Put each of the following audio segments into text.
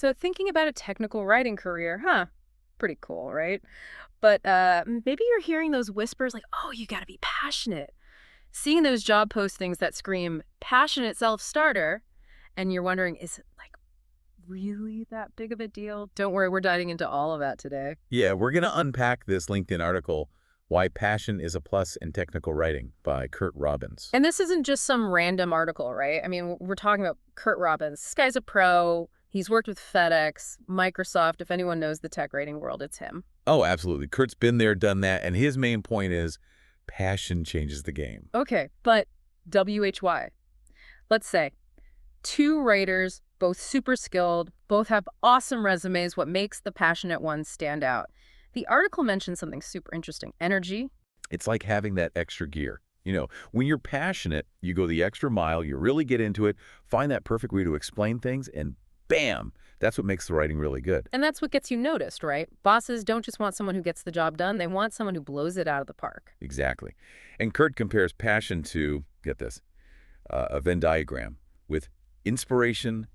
So thinking about a technical writing career, huh? Pretty cool, right? But maybe you're hearing those whispers like, oh, you got to be passionate. Seeing those job postings that scream passionate self-starter, and you're wondering, is it like really that big of a deal? Don't worry, we're diving into all of that today. Yeah, we're going to unpack this LinkedIn article, Why Passion is a Plus in Technical Writing by Curt Robbins. And this isn't just some random article, right? I mean, we're talking about Curt Robbins. This guy's a pro. He's worked with FedEx, Microsoft. If anyone knows the tech rating world, it's him. Oh, absolutely. Kurt's been there, done that, and his main point is passion changes the game. Okay, but WHY. Let's say two writers, both super skilled, both have awesome resumes. What makes the passionate one stand out? The article mentions something super interesting. Energy. It's like having that extra gear. When you're passionate, you go the extra mile, you really get into it, find that perfect way to explain things, and bam, that's what makes the writing really good. And that's what gets you noticed, right? Bosses don't just want someone who gets the job done. They want someone who blows it out of the park. Exactly. And Kurt compares passion to, get this, a Venn diagram with inspiration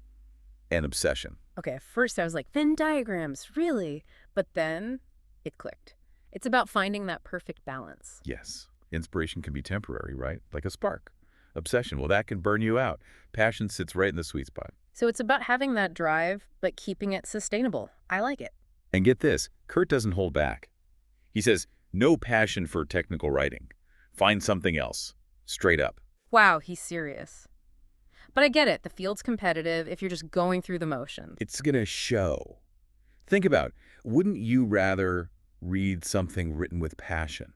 and obsession. Okay, at first I was like, Venn diagrams, really? But then it clicked. It's about finding that perfect balance. Yes. Inspiration can be temporary, right? Like a spark. Obsession, well, that can burn you out. Passion sits right in the sweet spot. So it's about having that drive, but keeping it sustainable. I like it. And get this, Kurt doesn't hold back. He says, no passion for technical writing. Find something else. Straight up. Wow, he's serious. But I get it. The field's competitive if you're just going through the motions. It's going to show. Think about, wouldn't you rather read something written with passion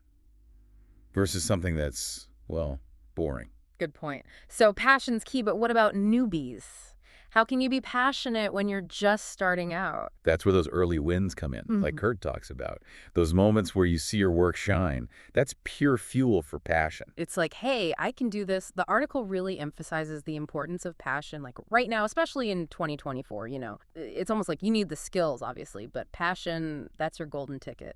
versus something that's, well, boring? Good point. So passion's key, but what about newbies? How can you be passionate when you're just starting out? That's where those early wins come in, like Kurt talks about. Those moments where you see your work shine. That's pure fuel for passion. It's like, hey, I can do this. The article really emphasizes the importance of passion, like right now, especially in 2024, It's almost like you need the skills, obviously, but passion, that's your golden ticket.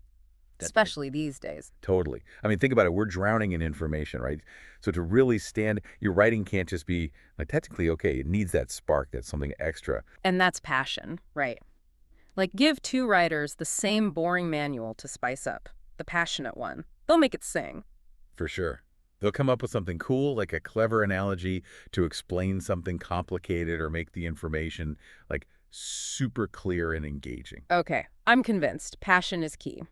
Especially these days. Totally. I mean, think about it. We're drowning in information, right? So to really stand, your writing can't just be, like, technically, okay, it needs that spark, that's something extra. And that's passion, right? Like, give two writers the same boring manual to spice up, the passionate one. They'll make it sing. For sure. They'll come up with something cool, like a clever analogy to explain something complicated or make the information, like, super clear and engaging. Okay, I'm convinced. Passion is key.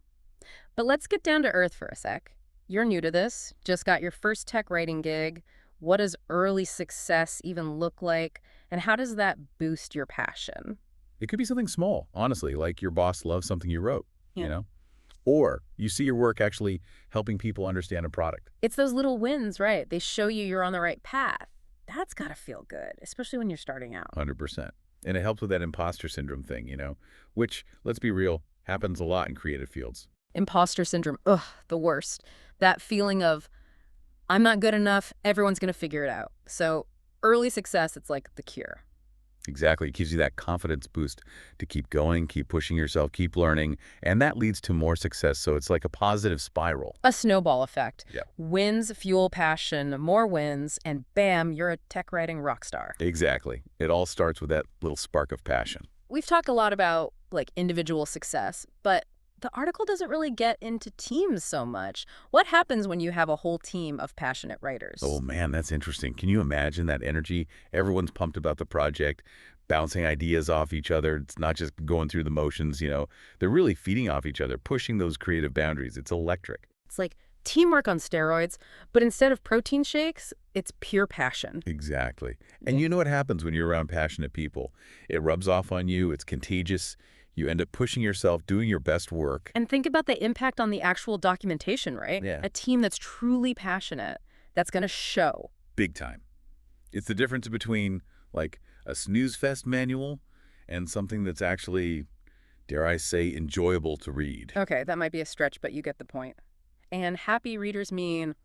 But let's get down to earth for a sec. You're new to this, just got your first tech writing gig. What does early success even look like? And how does that boost your passion? It could be something small, honestly, like your boss loves something you wrote, Yeah. Or you see your work actually helping people understand a product. It's those little wins, right? They show you you're on the right path. That's got to feel good, especially when you're starting out. 100%. And it helps with that imposter syndrome thing, which, let's be real, happens a lot in creative fields. Imposter syndrome, ugh, the worst. That feeling of, I'm not good enough, everyone's going to figure it out. So early success, it's like the cure. Exactly. It gives you that confidence boost to keep going, keep pushing yourself, keep learning, and that leads to more success. So it's like a positive spiral. A snowball effect. Yeah. Wins fuel passion, more wins, and bam, you're a tech writing rock star. Exactly. It all starts with that little spark of passion. We've talked a lot about individual success, but the article doesn't really get into teams so much. What happens when you have a whole team of passionate writers? Oh, man, that's interesting. Can you imagine that energy? Everyone's pumped about the project, bouncing ideas off each other. It's not just going through the motions, They're really feeding off each other, pushing those creative boundaries. It's electric. It's like teamwork on steroids, but instead of protein shakes, it's pure passion. Exactly. And you know what happens when you're around passionate people? It rubs off on you. It's contagious. You end up pushing yourself, doing your best work. And think about the impact on the actual documentation, right? Yeah. A team that's truly passionate, that's going to show. Big time. It's the difference between, like, a snooze fest manual and something that's actually, dare I say, enjoyable to read. Okay, that might be a stretch, but you get the point. And happy readers mean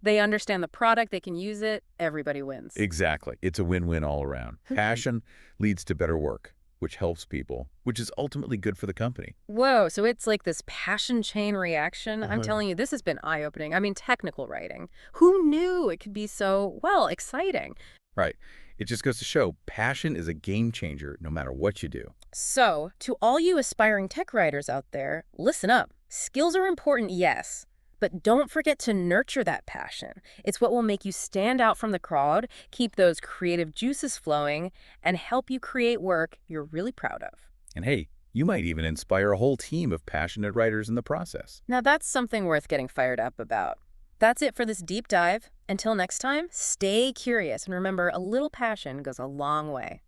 they understand the product, they can use it, everybody wins. Exactly. It's a win-win all around. Passion leads to better work, which helps people, which is ultimately good for the company. Whoa, so it's like this passion chain reaction. I'm telling you, this has been eye-opening. I mean, technical writing. Who knew it could be so, exciting? Right. It just goes to show passion is a game changer no matter what you do. So, to all you aspiring tech writers out there, listen up. Skills are important, yes, but don't forget to nurture that passion. It's what will make you stand out from the crowd, keep those creative juices flowing, and help you create work you're really proud of. And hey, you might even inspire a whole team of passionate writers in the process. Now, that's something worth getting fired up about. That's it for this deep dive. Until next time, stay curious and remember, a little passion goes a long way.